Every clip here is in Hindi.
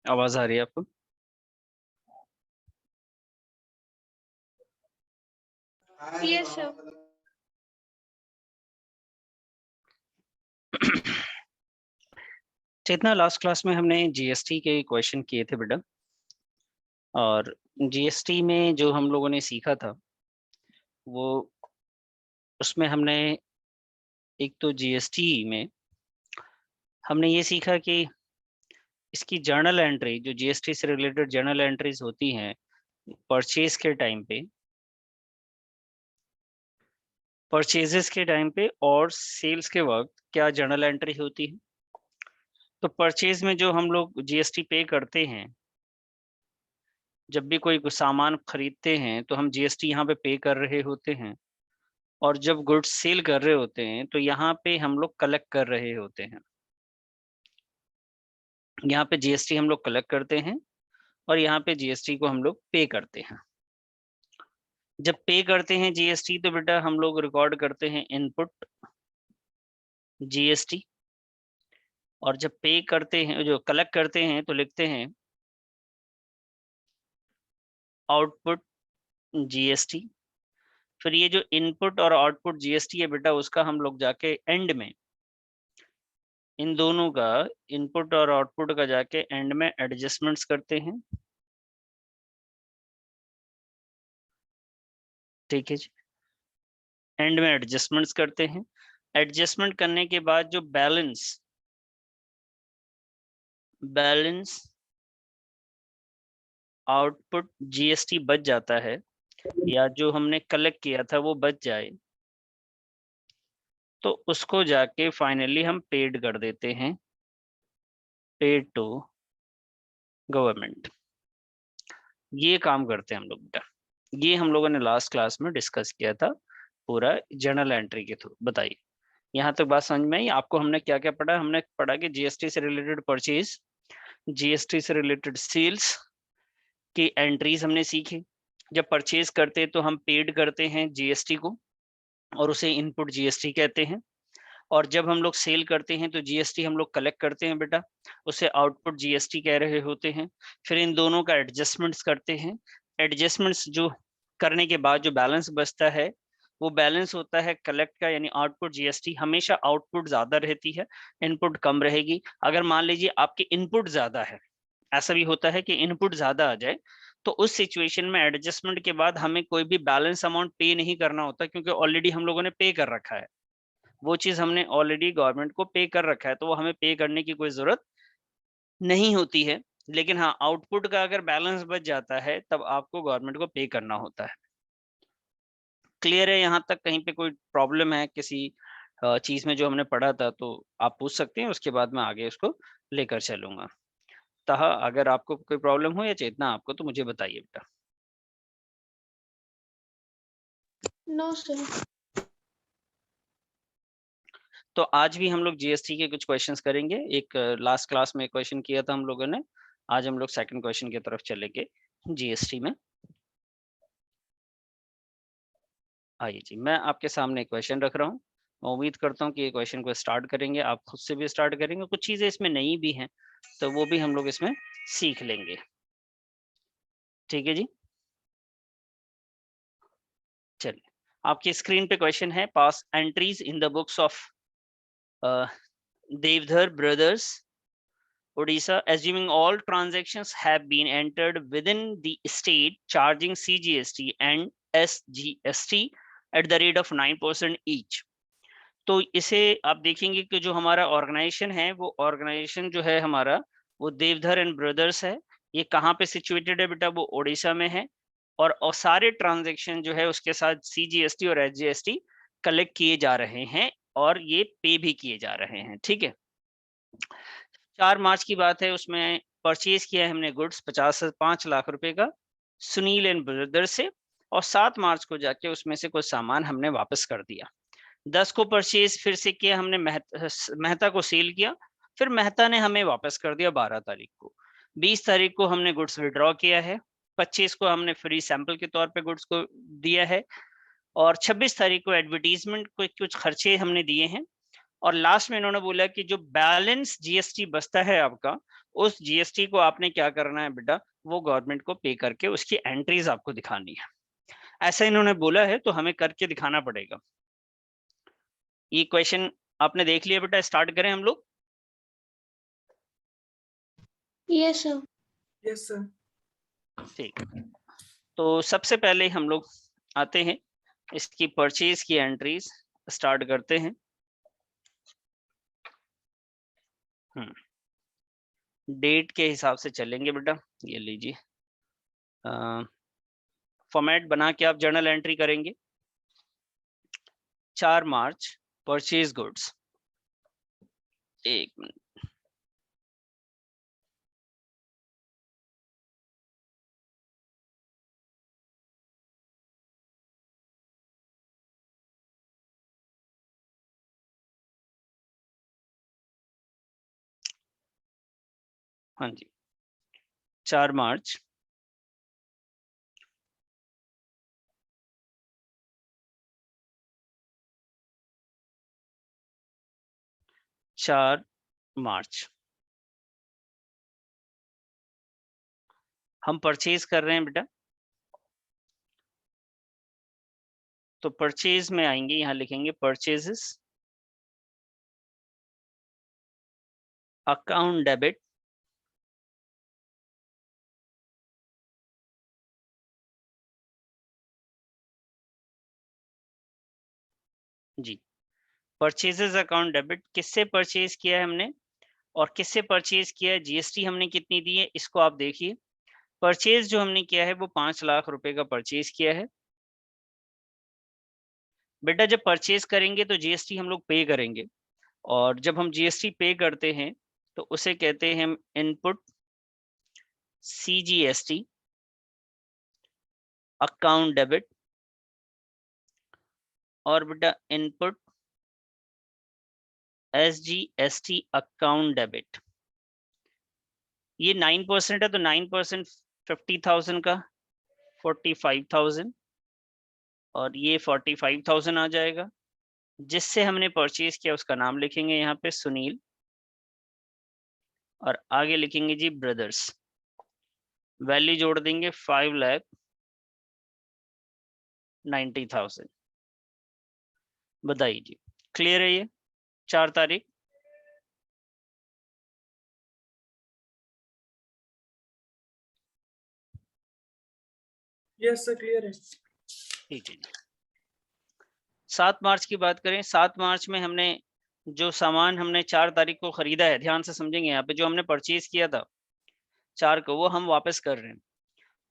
आवाज आ रही है आपको? Yes sir. Chetna, last class में हमने जीएसटी के क्वेश्चन किए थे बेटा। और जीएसटी में जो हम लोगों ने सीखा था वो, उसमें हमने एक तो जीएसटी में हमने ये सीखा कि इसकी जर्नल एंट्री, जो जीएसटी से रिलेटेड जर्नल एंट्रीज होती हैं परचेज के टाइम पे, परचेजेस के टाइम पे और सेल्स के वक्त क्या जर्नल एंट्री होती है। तो परचेज में जो हम लोग जीएसटी पे करते हैं, जब भी कोई सामान खरीदते हैं तो हम जीएसटी यहाँ पे कर रहे होते हैं। और जब गुड्स सेल कर रहे होते हैं तो यहाँ पे हम लोग कलेक्ट कर रहे होते हैं। यहाँ पे जीएसटी हम लोग कलेक्ट करते हैं और यहाँ पे जीएसटी को हम लोग पे करते हैं। जब पे करते हैं जीएसटी तो बेटा हम लोग रिकॉर्ड करते हैं इनपुट जीएसटी, और जब पे करते हैं, जो कलेक्ट करते हैं, तो लिखते हैं आउटपुट जीएसटी। फिर ये जो इनपुट और आउटपुट जीएसटी है बेटा, उसका हम लोग जाके एंड में, इन दोनों का, इनपुट और आउटपुट का जाके एंड में एडजस्टमेंट्स करते हैं। ठीक है जी, एंड में एडजस्टमेंट्स करते हैं। एडजस्टमेंट करने के बाद जो बैलेंस आउटपुट जीएसटी बच जाता है, या जो हमने कलेक्ट किया था वो बच जाए, तो उसको जाके फाइनली हम पेड कर देते हैं, पेड टू गवर्नमेंट। ये काम करते हैं हम लोग बेटा। ये हम लोगों ने लास्ट क्लास में डिस्कस किया था पूरा जर्नल एंट्री के थ्रू। बताइए यहाँ तक बात समझ में आई आपको? हमने क्या क्या पढ़ा? हमने पढ़ा कि जीएसटी से रिलेटेड परचेज, जीएसटी से रिलेटेड सेल्स की एंट्रीज हमने सीखी। जब परचेज करते तो हम पेड करते हैं जीएसटी को, और उसे इनपुट जीएसटी कहते हैं। और जब हम लोग सेल करते हैं तो जीएसटी हम लोग कलेक्ट करते हैं बेटा, उसे आउटपुट जीएसटी कह रहे होते हैं। फिर इन दोनों का एडजस्टमेंट्स करते हैं। एडजस्टमेंट्स जो करने के बाद जो बैलेंस बचता है, वो बैलेंस होता है कलेक्ट का, यानी आउटपुट जीएसटी। हमेशा आउटपुट ज्यादा रहती है, इनपुट कम रहेगी। अगर मान लीजिए आपकी इनपुट ज्यादा है, ऐसा भी होता है कि इनपुट ज्यादा आ जाए, तो उस सिचुएशन में एडजस्टमेंट के बाद हमें कोई भी बैलेंस अमाउंट पे नहीं करना होता, क्योंकि ऑलरेडी हम लोगों ने पे कर रखा है। वो चीज हमने ऑलरेडी गवर्नमेंट को पे कर रखा है, तो वो हमें पे करने की कोई जरूरत नहीं होती है। लेकिन हाँ, आउटपुट का अगर बैलेंस बच जाता है तब आपको गवर्नमेंट को पे करना होता है। क्लियर है? यहाँ तक कहीं पे कोई प्रॉब्लम है किसी चीज में जो हमने पढ़ा था तो आप पूछ सकते हैं, उसके बाद मैं आगे उसको लेकर चलूंगा। तहा अगर आपको कोई प्रॉब्लम हो या चेतना आपको, तो मुझे बताइए बेटा। No sir. तो आज भी हम लोग जीएसटी के कुछ क्वेश्चंस करेंगे। एक लास्ट क्लास में क्वेश्चन किया था हम लोगों ने, आज हम लोग सेकंड क्वेश्चन की तरफ चलेंगे जीएसटी में। आइए जी, मैं आपके सामने एक क्वेश्चन रख रहा हूँ। मैं उम्मीद करता हूँ कि ये क्वेश्चन को स्टार्ट करेंगे, आप खुद से भी स्टार्ट करेंगे। कुछ चीजें इसमें नई भी हैं तो वो भी हम लोग इसमें सीख लेंगे। ठीक है जी, चलिए आपकी स्क्रीन पे क्वेश्चन है, pass entries in the books of Deodhar brothers Odisha, assuming all transactions have been entered within the state charging CGST and SGST at the rate of 9% each। तो इसे आप देखेंगे कि जो हमारा ऑर्गेनाइजेशन है, वो ऑर्गेनाइजेशन जो है हमारा, वो देवधर एंड ब्रदर्स है। ये कहाँ पे सिचुएटेड है बेटा? वो ओडिशा में है। और सारे ट्रांजैक्शन जो है उसके साथ सीजीएसटी और एसजीएसटी कलेक्ट किए जा रहे हैं, और ये पे भी किए जा रहे हैं। ठीक है, 4 मार्च की बात है, उसमें परचेज किया है हमने गुड्स 5 लाख रुपए का सुनील एंड ब्रदर से, और 7 मार्च को जाके उसमें से कुछ सामान हमने वापस कर दिया। 10 को परचेज फिर से किया हमने, मेहता को सेल किया, फिर मेहता ने हमें वापस कर दिया 12 तारीख को। 20 तारीख को हमने गुड्स विड्रॉ किया है। 25 को हमने फ्री सैंपल के तौर पे गुड्स को दिया है, और 26 तारीख को एडवर्टीजमेंट को कुछ खर्चे हमने दिए हैं, और लास्ट में इन्होंने बोला कि जो बैलेंस जीएसटी बचता है आपका, उस जीएसटी को आपने क्या करना है बेटा, वो गवर्नमेंट को पे करके उसकी एंट्रीज आपको दिखानी है। ऐसा इन्होंने बोला है तो हमें करके दिखाना पड़ेगा। ये क्वेश्चन आपने देख लिया बेटा, स्टार्ट करें हम लोग। Yes sir. Yes sir. ठीक है, तो सबसे पहले हम लोग आते हैं इसकी परचेज की एंट्रीज स्टार्ट करते हैं। डेट के हिसाब से चलेंगे बेटा, ये लीजिए फॉर्मेट बना के आप जर्नल एंट्री करेंगे। 4 मार्च परचेज गुड्स, एक मिनट, हाँ जी 4 मार्च हम परचेज कर रहे हैं बेटा, तो परचेज में आएंगे, यहाँ लिखेंगे परचेजेस, अकाउंट डेबिट, जी परचेजेस अकाउंट डेबिट। किससे परचेज किया है हमने और किससे परचेज किया है, जीएसटी हमने कितनी दी है, इसको आप देखिए। परचेज जो हमने किया है वो 5 लाख रुपए का परचेज किया है बेटा। जब परचेज करेंगे तो जीएसटी हम लोग पे करेंगे, और जब हम जीएसटी पे करते हैं तो उसे कहते हैं हम इनपुट सीजीएसटी अकाउंट डेबिट, और बेटा इनपुट एसजीएसटी अकाउंट डेबिट। ये 9% है तो 9% 50,000 का 45,000, और ये 45,000 आ जाएगा। जिससे हमने परचेज किया उसका नाम लिखेंगे यहाँ पे सुनील, और आगे लिखेंगे जी ब्रदर्स, वैल्यू जोड़ देंगे 5,90,000। बताइए जी, क्लियर है ये 4 तारीख? यस सर, क्लियर है। ठीक है जी। 7 मार्च की बात करें, 7 मार्च में हमने जो सामान हमने 4 तारीख को खरीदा है, ध्यान से समझेंगे यहाँ पे, जो हमने परचेज किया था 4 को, वो हम वापस कर रहे हैं।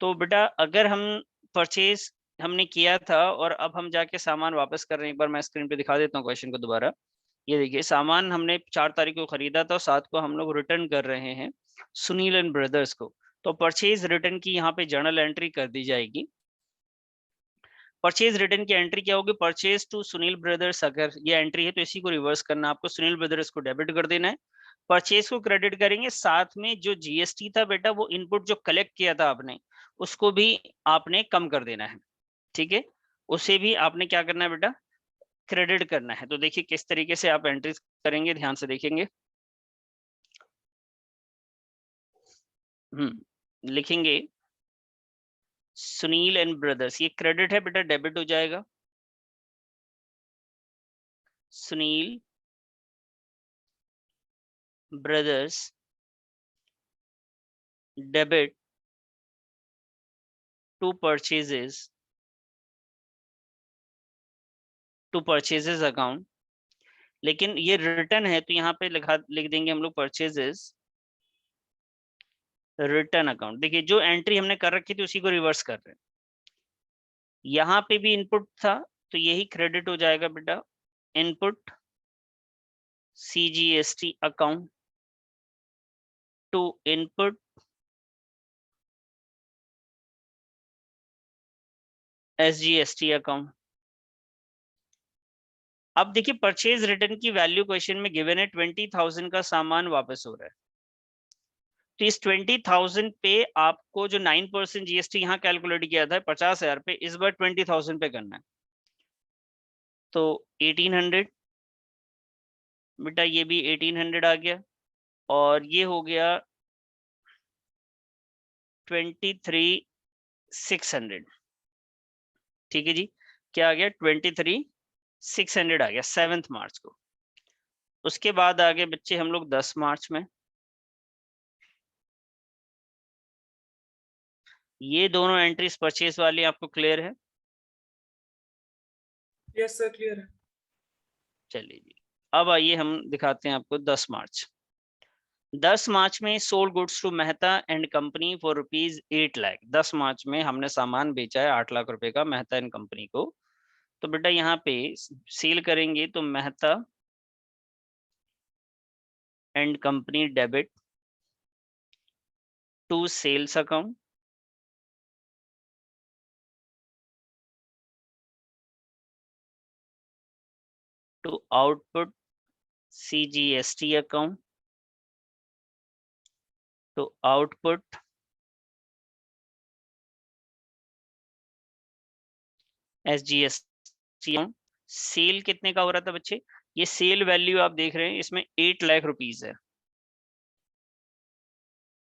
तो बेटा अगर हम परचेज हमने किया था और अब हम जाके सामान वापस कर रहे हैं, एक बार मैं स्क्रीन पे दिखा देता हूँ क्वेश्चन को दोबारा। ये देखिए, सामान हमने 4 तारीख को खरीदा था और 7 को हम लोग रिटर्न कर रहे हैं सुनील एंड ब्रदर्स को। तो परचेज रिटर्न की यहाँ पे जर्नल एंट्री कर दी जाएगी। परचेज रिटर्न की एंट्री क्या होगी, परचेज टू सुनील ब्रदर्स, अगर ये एंट्री है तो इसी को रिवर्स करना, आपको सुनील ब्रदर्स को डेबिट कर देना है, परचेज को क्रेडिट करेंगे, साथ में जो जीएसटी था बेटा, वो इनपुट जो कलेक्ट किया था आपने, उसको भी आपने कम कर देना है, ठीक है, उसे भी आपने क्या करना है बेटा, क्रेडिट करना है। तो देखिए किस तरीके से आप एंट्रीज करेंगे, ध्यान से देखेंगे। लिखेंगे सुनील एंड ब्रदर्स, ये क्रेडिट है बेटा, डेबिट हो जाएगा। Sunil brothers debit to purchases, to purchases account. लेकिन ये रिटर्न है तो यहाँ पे लिख देंगे हम लोग परचेजेस रिटर्न अकाउंट। देखिए जो एंट्री हमने कर रखी थी उसी को रिवर्स कर रहे हैं। यहाँ पे भी इनपुट था तो यही क्रेडिट हो जाएगा बेटा, input CGST account to input SGST account. अब देखिए परचेज रिटर्न की वैल्यू क्वेश्चन में गिवन है 20,000 का सामान वापस हो रहा है, तो इस 20,000 पे आपको जो 9% जीएसटी यहाँ कैलकुलेट किया था 50,000 पे, इस बार 20,000 पे करना है। तो 1800 बेटा ये भी 1800 आ गया, और ये हो गया 23,600। ठीक है जी, क्या आ गया? 23,600 आ गया 7 मार्च को। उसके बाद आगे बच्चे हम लोग 10 मार्च में। ये दोनों एंट्रीज परचेज वाली आपको क्लियर है? यस सर, क्लियर है। चलिए जी, अब आइए हम दिखाते हैं आपको 10 मार्च। 10 मार्च में sold goods to Mehta and company for ₹8 lakh. 10 March में हमने सामान बेचा है 8 लाख रुपए का मेहता एंड कंपनी को। तो बेटा यहाँ पे सेल करेंगे तो Mehta and company debit to sales account, to output CGST account, to output SGST account। Sale कितने का हो रहा था बच्चे? ये सेल वैल्यू आप देख रहे हैं, इसमें 8 लाख रुपीस है।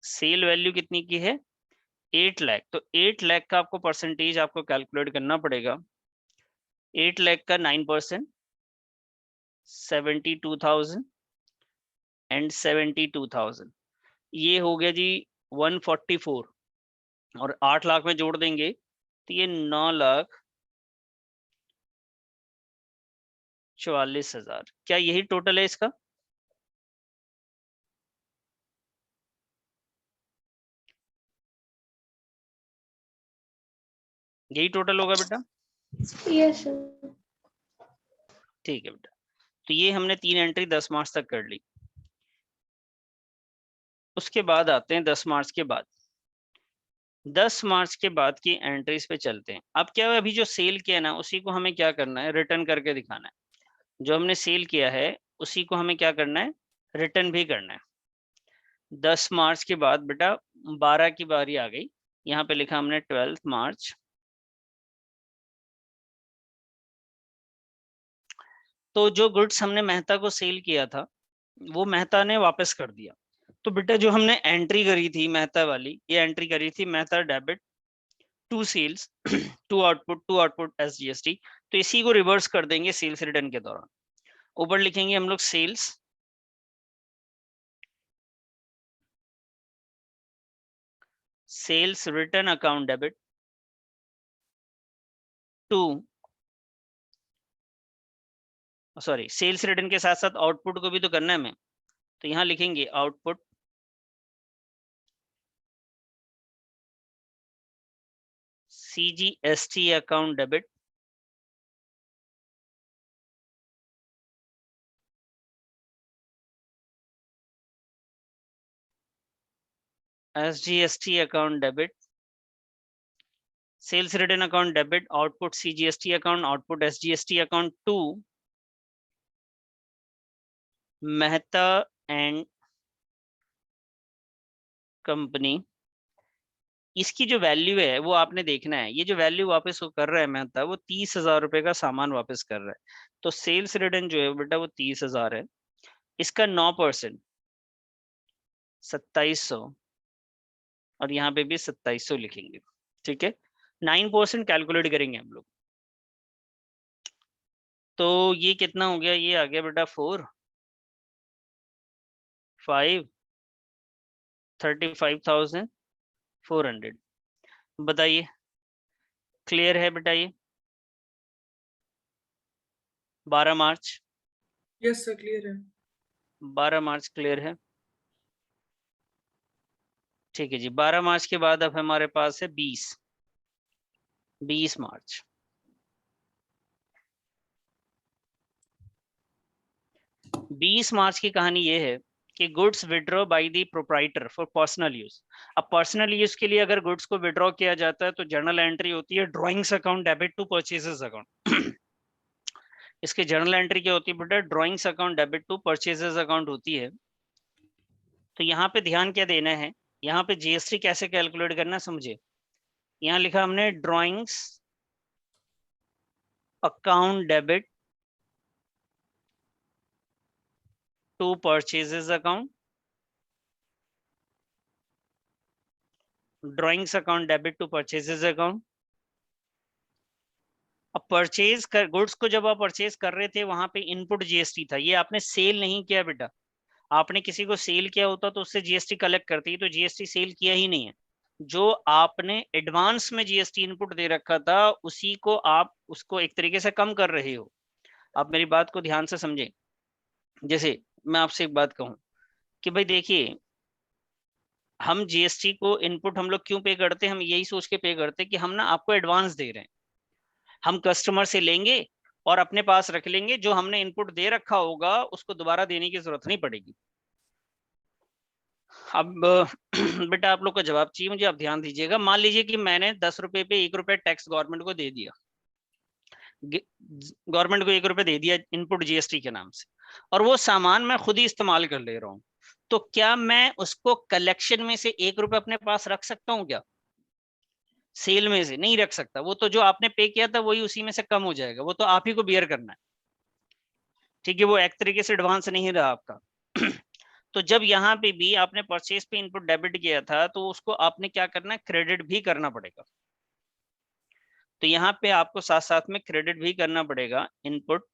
सेल वैल्यू कितनी की है? 8 लाख। तो 8 लाख का आपको परसेंटेज आपको कैलकुलेट करना पड़ेगा। 8 लाख का 9%, 72,000 एंड 72,000, ये हो गया जी 144। और 8 लाख में जोड़ देंगे तो ये 9,44,000। क्या यही टोटल है इसका? यही टोटल होगा बेटा? Yes sir. ठीक है बेटा, तो ये हमने 3 एंट्री 10 मार्च तक कर ली। उसके बाद आते हैं 10 मार्च के बाद। 10 मार्च के बाद की एंट्रीज पे चलते हैं। अब क्या है, अभी जो सेल किया ना उसी को हमें क्या करना है? रिटर्न करके दिखाना है। जो हमने सेल किया है उसी को हमें क्या करना है? रिटर्न भी करना है। 10 मार्च के बाद बेटा 12 की बारी आ गई। यहाँ पे लिखा हमने 12 मार्च। तो जो गुड्स हमने मेहता को सेल किया था वो मेहता ने वापस कर दिया। तो बेटा जो हमने एंट्री करी थी मेहता वाली, ये एंट्री करी थी Mehta debit to sales to output SGST। तो इसी को रिवर्स कर देंगे सेल्स रिटर्न के दौरान। ऊपर लिखेंगे हम लोग sales return account debit to, sorry, sales return के साथ साथ आउटपुट को भी तो करना है हमें। तो यहाँ लिखेंगे output CGST account debit SGST account debit sales return account debit output CGST account output SGST account to Mehta and company. इसकी जो वैल्यू है वो आपने देखना है। ये जो वैल्यू वापस वो कर रहा है मेहता, वो 30,000 रुपए का सामान वापस कर रहा है। तो सेल्स रिटर्न जो है बेटा वो 30,000 है। इसका 9% 2700, और यहाँ पे भी 2700 लिखेंगे। ठीक है, 9% कैलकुलेट करेंगे हम लोग। तो ये कितना हो गया? ये आ गया बेटा 4 5 35,400। बताइए, क्लियर है बेटा? ये 12 मार्च, यस सर, क्लियर है। 12 मार्च क्लियर है? ठीक है जी। 12 मार्च के बाद अब हमारे पास है 20 मार्च। 20 मार्च की कहानी ये है कि goods withdraw by the proprietor for personal use. अब पर्सनल यूज के लिए अगर गुड्स को विड्रॉ किया जाता है तो जर्नल एंट्री होती है drawings account debit to purchases account. इसके जर्नल एंट्री क्या होती है बेटा? Drawings account debit to purchases account होती है। तो यहाँ पे ध्यान क्या देना है? यहाँ पे GST कैसे कैलकुलेट करना समझे। यहाँ लिखा हमने drawings account debit to purchases account, drawings account debit to purchases account. अब परचेज कर गुड्स को जब आप परचेज कर रहे थे वहां पे इनपुट जीएसटी था, ये आपने सेल नहीं किया बेटा। आपने किसी को सेल किया होता तो उससे जीएसटी कलेक्ट करती, तो जीएसटी सेल किया ही नहीं है। जो आपने एडवांस में जीएसटी इनपुट दे रखा था उसी को आप उसको एक तरीके से कम कर रहे हो। आप मेरी बात को ध्यान से समझें। जैसे मैं आपसे एक बात कहूं कि भाई देखिए, हम जीएसटी को इनपुट हम लोग क्यों पे करते हैं, हम यही सोच के पे करते हैं कि हम ना आपको एडवांस दे रहे हैं, हम कस्टमर से लेंगे और अपने पास रख लेंगे, जो हमने इनपुट दे रखा होगा उसको दोबारा देने की जरूरत नहीं पड़ेगी। अब बेटा आप लोग का जवाब चाहिए मुझे, आप ध्यान दीजिएगा। मान लीजिए कि मैंने 10 रुपए पे 1 रुपए टैक्स गवर्नमेंट को दे दिया, गवर्नमेंट को 1 रुपए दे दिया इनपुट जीएसटी के नाम से, और वो सामान मैं खुद ही इस्तेमाल कर ले रहा हूँ, तो क्या मैं उसको कलेक्शन में से 1 रुपए अपने पास रख सकता हूँ क्या? सेल में से नहीं रख सकता, वो तो जो आपने पे किया था वही उसी में से कम हो जाएगा, वो तो आप ही को बियर करना है। ठीक है, वो एक तरीके से एडवांस नहीं रहा आपका। तो जब यहाँ पे भी आपने परचेज पे इनपुट डेबिट किया था तो उसको आपने क्या करना है, क्रेडिट भी करना पड़ेगा। तो यहाँ पे आपको साथ साथ में क्रेडिट भी करना पड़ेगा input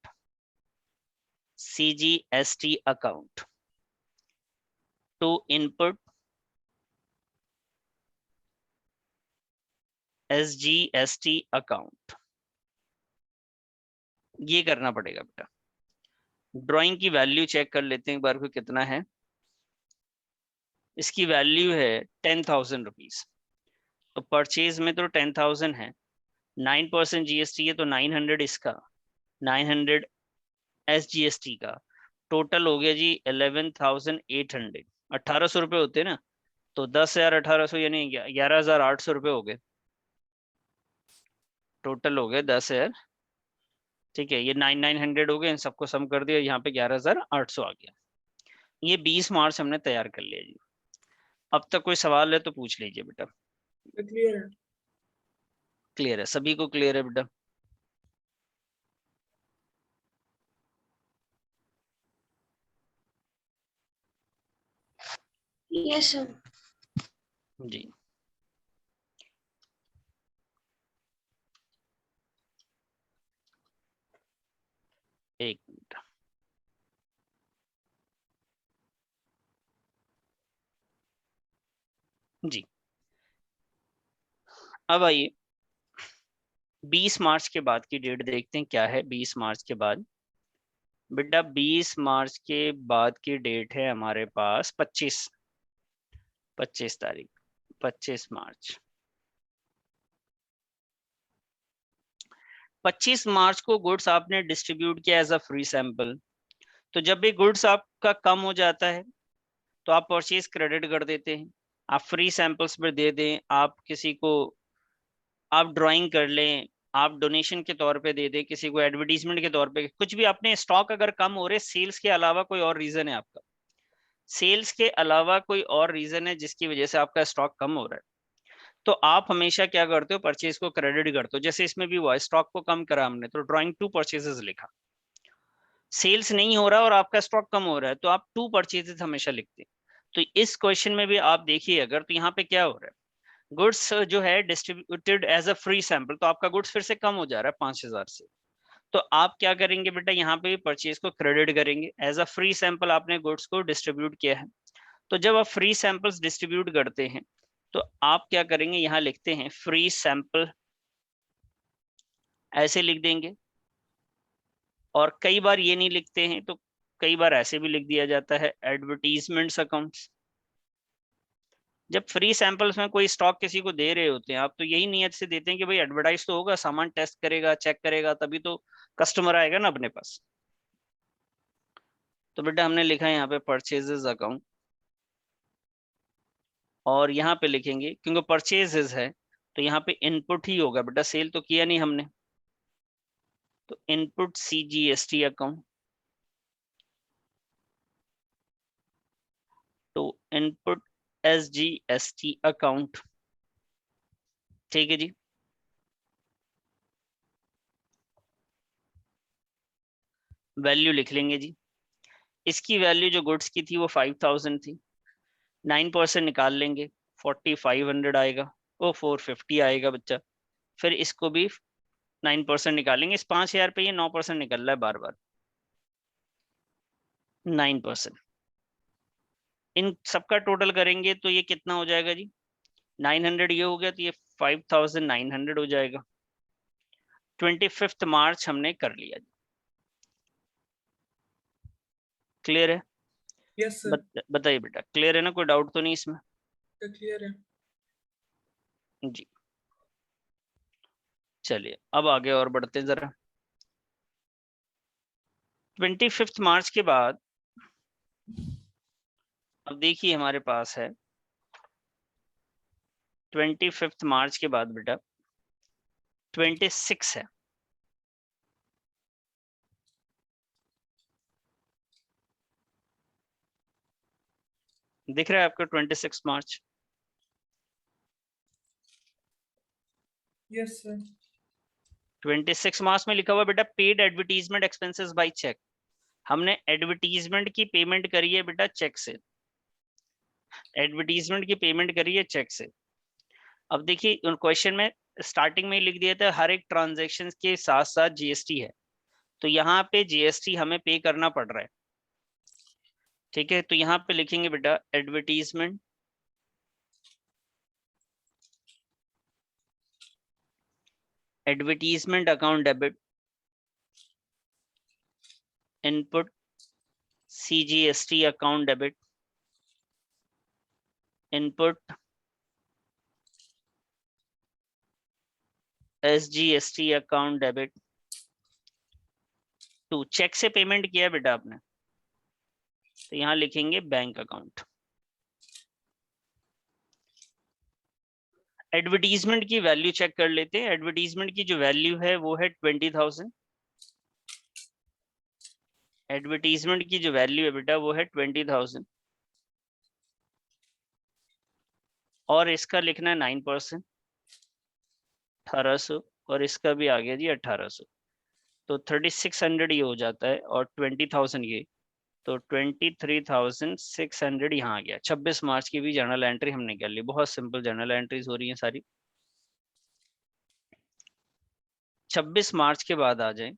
CGST account to input SGST account, ये करना पड़ेगा बेटा। ड्राइंग की वैल्यू चेक कर लेते हैं एक बार को कितना है। इसकी वैल्यू है 10,000 रुपीज। तो परचेज में तो 10,000 है, 9% जीएसटी है तो 900 इसका, 900 एसजीएसटी का, टोटल हो गया जी 11,800। 1,800 रुपये होते ना, तो 10,000 1,800 यानी 11,800 रुपये हो गए, टोटल हो गए 10,000। ठीक है, ये 9,900 हो गए, इन सबको सम कर दिया, यहाँ पे 11,800 आ गया। ये 20 मार्च हमने तैयार कर लिया जी। अब तक कोई सवाल है तो पूछ लीजिए बेटा। क्लियर है। क्लियर है, सभी को क्लियर है बेटा? Yes, sir. जी, एक मिनट। जी, अब आइए 20 मार्च के बाद की डेट देखते हैं क्या है। 20 मार्च के बाद बेटा, 20 मार्च के बाद की डेट है हमारे पास 25 तारीख, 25 मार्च। 25 मार्च को गुड्स आपने डिस्ट्रीब्यूट किया एज अ फ्री सैंपल। तो जब भी गुड्स आपका कम हो जाता है तो आप परचेज क्रेडिट कर देते हैं, आप फ्री सैंपल्स पर दे दें, आप किसी को आप ड्राइंग कर लें, आप डोनेशन के तौर पे दे दें, किसी को एडवर्टीजमेंट के तौर पे, कुछ भी। अपने स्टॉक अगर कम हो रहे, सेल्स के अलावा कोई और रीजन है आपका, सेल्स के अलावा कोई और रीजन है जिसकी वजह से आपका स्टॉक कम हो रहा है, तो आप हमेशा क्या करते हो, परचेज को क्रेडिट करते हो। जैसे इसमें भी हुआ, स्टॉक को कम करा हमने तो ड्राइंग टू परचेजेस लिखा। सेल्स नहीं हो रहा और आपका स्टॉक कम हो रहा है तो आप टू परचेजेस हमेशा लिखते हैं। तो इस क्वेश्चन में भी आप देखिए अगर, तो यहाँ पे क्या हो रहा है, गुड्स जो है distributed as a free sample, तो आपका गुड्स फिर से कम हो जा रहा है 5,000 से। तो आप क्या करेंगे बेटा, यहाँ पे परचेज को क्रेडिट करेंगे, एज अ फ्री सैंपल आपने गुड्स को डिस्ट्रीब्यूट किया है। तो जब आप फ्री सैंपल्स डिस्ट्रीब्यूट करते हैं तो आप क्या करेंगे, यहाँ लिखते हैं फ्री सैंपल, ऐसे लिख देंगे। और कई बार ये नहीं लिखते हैं तो कई बार ऐसे भी लिख दिया जाता है, एडवर्टीजमेंट्स अकाउंट्स। जब फ्री सैंपल्स में कोई स्टॉक किसी को दे रहे होते हैं आप, तो यही नियत से देते हैं कि भाई एडवर्टाइज तो होगा, सामान टेस्ट करेगा, चेक करेगा, तभी तो कस्टमर आएगा ना अपने पास। तो बेटा हमने लिखा है यहाँ पे परचेजेस अकाउंट, और यहाँ पे लिखेंगे क्योंकि परचेजेस है तो यहाँ पे इनपुट ही होगा बेटा, सेल तो किया नहीं हमने, तो input CGST account to input SGST account. ठीक है जी, वैल्यू लिख लेंगे जी। इसकी वैल्यू जो गुड्स की थी वो 5000 थी, 9% निकाल लेंगे, 4500 आएगा, वो 450 आएगा बच्चा। फिर इसको भी 9% निकालेंगे, इस 5000 पे ये 9% निकल रहा है बार बार, 9%। इन सबका टोटल करेंगे तो ये कितना हो जाएगा जी, 900 ये हो गया, तो ये 5900 हो जाएगा। 25 मार्च हमने कर लिया जी। क्लियर है? यस सर, बताइए बेटा, क्लियर है ना, कोई डाउट तो नहीं इसमें? क्लियर है। जी चलिए अब आगे और बढ़ते हैं जरा। 25 मार्च के बाद अब देखिए हमारे पास है 25 मार्च के बाद बेटा 26 है। दिख रहा है आपका 26 मार्च? Yes sir. 26 मार्च में लिखा हुआ बेटा paid advertisement expenses by cheque. हमने एडवर्टीजमेंट की पेमेंट करी है बेटा चेक से, एडवर्टीजमेंट की पेमेंट करी है चेक से। अब देखिए क्वेश्चन में स्टार्टिंग में लिख दिया था हर एक ट्रांजैक्शन के साथ साथ जीएसटी है, तो यहाँ पे जीएसटी हमें पे करना पड़ रहा है, ठीक है। तो यहाँ पे लिखेंगे बेटा advertisement account debit input CGST account debit input SGST account debit to. Cheque से पेमेंट किया है बेटा आपने, तो यहाँ लिखेंगे बैंक अकाउंट। एडवर्टीजमेंट की वैल्यू चेक कर लेते हैं। एडवर्टीजमेंट की जो वैल्यू है वो है 20,000। एडवर्टीजमेंट की जो वैल्यू है बेटा वो है 20,000 और इसका लिखना है 9%, 1800, और इसका भी आ गया जी 1800, तो 3600 ये हो जाता है और 20,000 ये, तो 23,600 यहाँ आ गया। 26 मार्च की भी जर्नल एंट्री हमने कर ली। बहुत सिंपल जर्नल एंट्रीज हो रही हैं सारी। 26 मार्च के बाद आ जाए,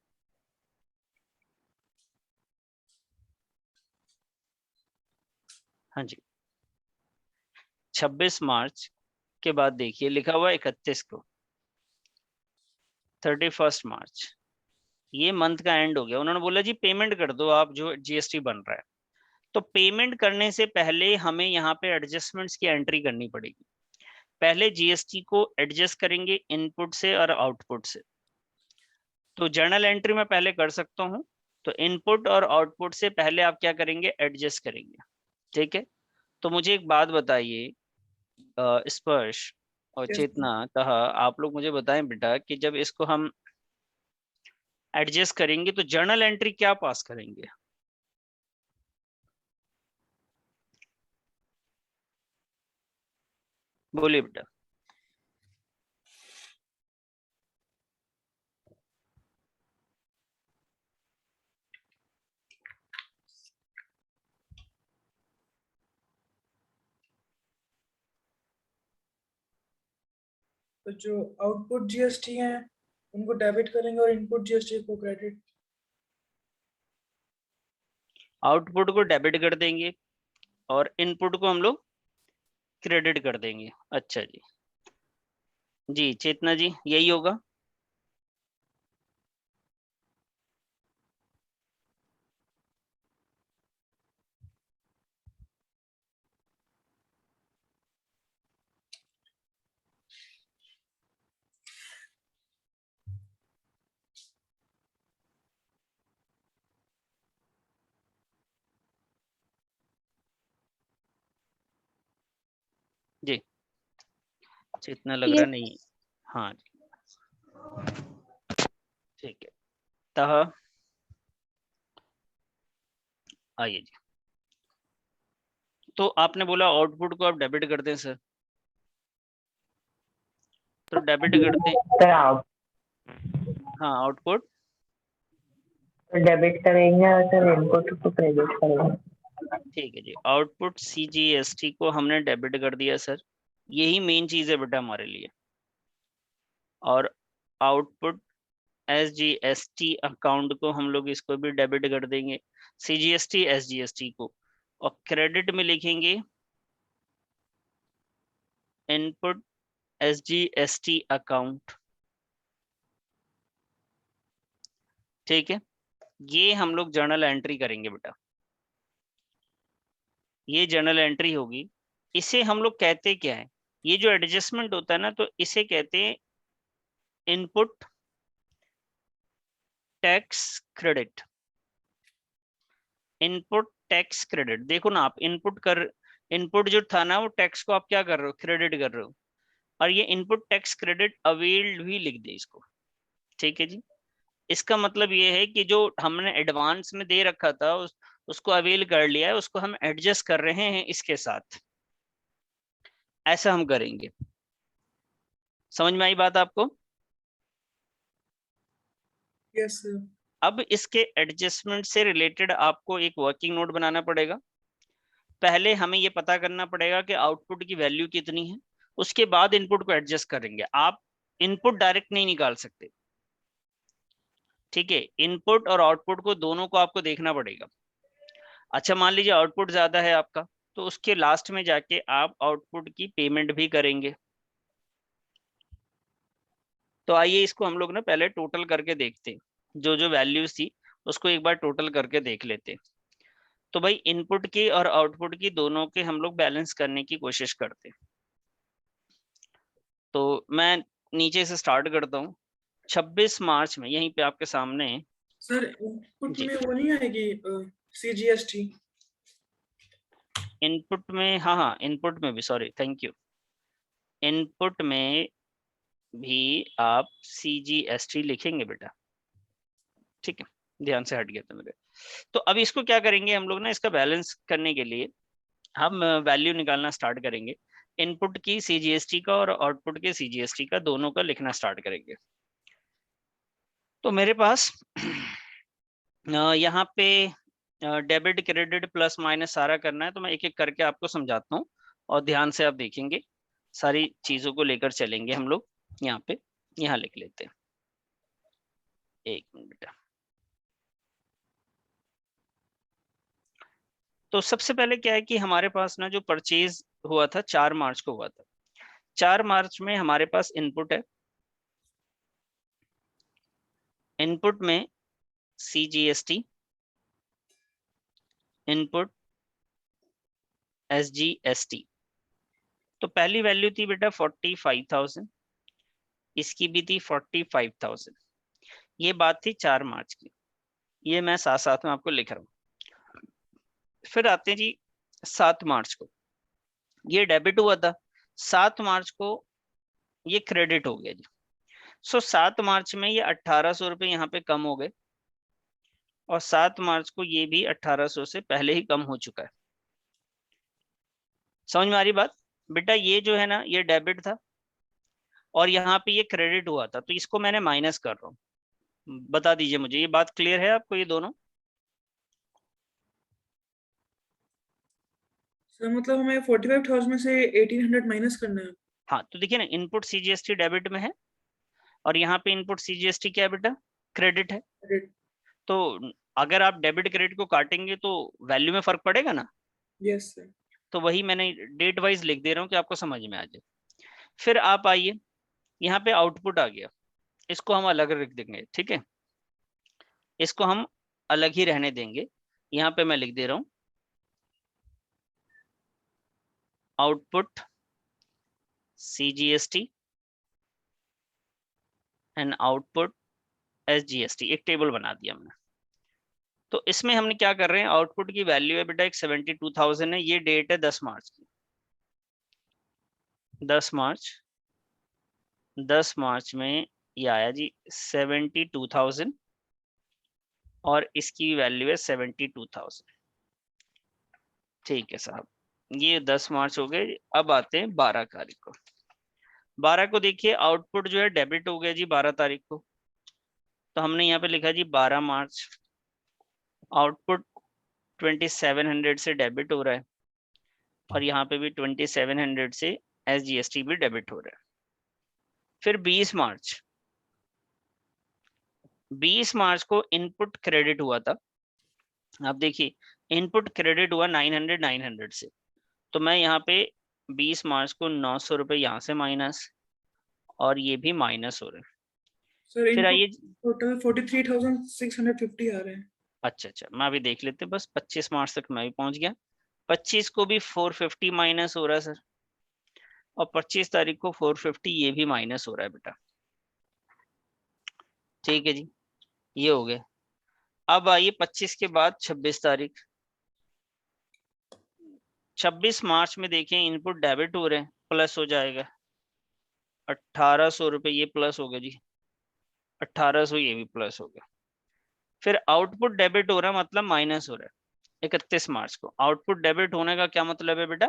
हाँ जी 26 मार्च के बाद देखिए लिखा हुआ 31 को, 31 मार्च, ये मंथ का एंड हो गया। उन्होंने बोला जी पेमेंट कर दो आप जो जीएसटी बन रहा है। तो पेमेंट करने से पहले हमें यहाँ पे एडजस्टमेंट्स की एंट्री करनी पड़ेगी। पहले जीएसटी को एडजस्ट करेंगे इनपुट से और आउटपुट से। तो जर्नल एंट्री में पहले कर सकता हूँ, तो इनपुट और आउटपुट से पहले आप क्या करेंगे, एडजस्ट करेंगे, ठीक है। तो मुझे एक बात बताइए स्पर्श और यस सर। चेतना कहा, आप लोग मुझे बताएं बेटा कि जब इसको हम एडजस्ट करेंगे तो जर्नल एंट्री क्या पास करेंगे? बोलिए बेटा। तो जो आउटपुट जीएसटी है उनको डेबिट करेंगे और इनपुट जीएसटी को क्रेडिट। आउटपुट को डेबिट कर देंगे और इनपुट को हम लोग क्रेडिट कर देंगे। अच्छा जी, जी चेतना जी यही होगा। जी चेतना लग रहा Yes. नहीं। हाँ जी ठीक है। तह आइए जी। तो आपने बोला आउटपुट को आप डेबिट कर दें सर, तो डेबिट करते, हाँ आउटपुट डेबिट करेंगे और सर इनपुट को क्रेडिट करेंगे। ठीक है जी, आउटपुट CGST को हमने डेबिट कर दिया सर, यही मेन चीज है बेटा हमारे लिए। और आउटपुट SGST अकाउंट को हम लोग इसको भी डेबिट कर देंगे, CGST SGST को, और क्रेडिट में लिखेंगे इनपुट SGST अकाउंट। ठीक है, ये हम लोग जर्नल एंट्री करेंगे बेटा, ये जर्नल एंट्री होगी। इसे हम लोग कहते क्या है, ये जो एडजस्टमेंट होता है ना, तो इसे कहते हैं input tax credit. Input tax credit, देखो ना आप इनपुट जो था ना वो टैक्स को आप क्या कर रहे हो, क्रेडिट कर रहे हो, और ये इनपुट टैक्स क्रेडिट अवेल्ड भी लिख दे इसको। ठीक है जी, इसका मतलब ये है कि जो हमने एडवांस में दे रखा था उसको अवेल कर लिया है, उसको हम एडजस्ट कर रहे हैं इसके साथ, ऐसा हम करेंगे। समझ में आई बात आपको? Yes sir. अब इसके एडजस्टमेंट से रिलेटेड आपको एक वर्किंग नोट बनाना पड़ेगा। पहले हमें ये पता करना पड़ेगा कि आउटपुट की वैल्यू कितनी है, उसके बाद इनपुट को एडजस्ट करेंगे। आप इनपुट डायरेक्ट नहीं निकाल सकते, ठीक है, इनपुट और आउटपुट को दोनों को आपको देखना पड़ेगा। अच्छा मान लीजिए आउटपुट ज्यादा है आपका, तो उसके लास्ट में जाके आप आउटपुट की पेमेंट भी करेंगे। तो आइए इसको हम लोग ना पहले टोटल करके देखते हैं, जो जो वैल्यूज थी उसको एक बार टोटल करके देख लेते हैं। तो भाई इनपुट की और आउटपुट की दोनों के हम लोग बैलेंस करने की कोशिश करते हैं। तो मैं नीचे से स्टार्ट करता हूँ। 26 मार्च में यहीं पे आपके सामने सर इनपुट जी। में वो नहीं आएगी CGST? इनपुट में, हाँ हाँ इनपुट में भी, सॉरी थैंक यू, इनपुट में भी आप CGST लिखेंगे बेटा। ठीक है, ध्यान से हट गया था मेरे। तो अब इसको क्या करेंगे हम लोग ना, इसका बैलेंस करने के लिए हम वैल्यू निकालना स्टार्ट करेंगे। इनपुट की CGST का और आउटपुट के CGST का, दोनों का लिखना स्टार्ट करेंगे। तो मेरे पास यहाँ पे डेबिट क्रेडिट प्लस माइनस सारा करना है, तो मैं एक एक करके आपको समझाता हूँ और ध्यान से आप देखेंगे, सारी चीजों को लेकर चलेंगे हम लोग। यहाँ पे यहाँ लिख लेते हैं, एक मिनट बेटा। तो सबसे पहले क्या है कि हमारे पास ना जो परचेज हुआ था 4 मार्च को हुआ था। 4 मार्च में हमारे पास इनपुट है, इनपुट में CGST, इनपुट SGST। तो पहली वैल्यू थी बेटा 45,000, इसकी भी थी 45,000। ये बात थी 4 मार्च की, ये मैं साथ साथ में आपको लिख रहा हूँ। फिर आते हैं जी 7 मार्च को, ये डेबिट हुआ था, 7 मार्च को ये क्रेडिट हो गया जी। सो 7 मार्च में ये 1800 रुपये यहाँ पे कम हो गए, और 7 मार्च को ये भी 1800 से पहले ही कम हो चुका है। समझ में आ रही बात बेटा? ये जो है ना ये डेबिट था और यहाँ पे ये क्रेडिट हुआ था, तो इसको मैंने माइनस कर रहा हूँ। बता दीजिए मुझे, ये बात क्लियर है आपको ये दोनों? सर मतलब हमें 45,000 में से 1800 माइनस करना है। हाँ, तो देखिए ना, इनपुट CGST डेबिट में है और यहाँ पे इनपुट CGST क्या है बेटा, क्रेडिट है। तो अगर आप डेबिट क्रेडिट को काटेंगे तो वैल्यू में फर्क पड़ेगा ना। Yes sir. तो वही मैंने डेट वाइज लिख दे रहा हूँ कि आपको समझ में आ जाए। फिर आप आइए, यहाँ पे आउटपुट आ गया, इसको हम अलग रख देंगे, ठीक है, इसको हम अलग ही रहने देंगे। यहाँ पे मैं लिख दे रहा हूँ output CGST and output SGST, एक टेबल बना दिया हमने। तो इसमें हमने क्या कर रहे हैं, आउटपुट की वैल्यू है बेटा एक 72,000 है, ये डेट है 10 मार्च की, 10 मार्च, 10 मार्च में ये आया जी 72,000 और इसकी वैल्यू है 72,000। ठीक है साहब, ये 10 मार्च हो गए। अब आते हैं 12 तारीख को। 12 को देखिए आउटपुट जो है डेबिट हो गया जी 12 तारीख को, तो हमने यहाँ पे लिखा जी 12 मार्च आउटपुट 2700 से डेबिट हो रहा है और यहाँ पे भी 2700 से SGST भी डेबिट हो रहा है। फिर 20 मार्च को इनपुट क्रेडिट हुआ था। आप देखिए इनपुट क्रेडिट हुआ 900 से, तो मैं यहाँ पे 20 मार्च को 900 रुपये यहाँ से माइनस और ये भी माइनस हो रहे हैं। सर फिर इनपुट आइए, टोटल 43,650 आ रहे हैं। अच्छा मैं अभी देख लेते हैं, बस 25 मार्च तक मैं भी पहुंच गया। 25 को भी 450 माइनस हो रहा है सर, और 25 तारीख को 450 ये भी माइनस हो रहा है बेटा। ठीक है जी, ये हो गया। अब आइए 25 के बाद 26 तारीख। 26 मार्च में देखें इनपुट डेबिट हो रहे हैं, प्लस हो जाएगा 1800 रुपये, ये प्लस हो गया जी, 1800 ये भी प्लस हो गया। फिर आउटपुट डेबिट हो रहा है मतलब माइनस हो रहा है। 31 मार्च को आउटपुट डेबिट होने का क्या मतलब है बेटा,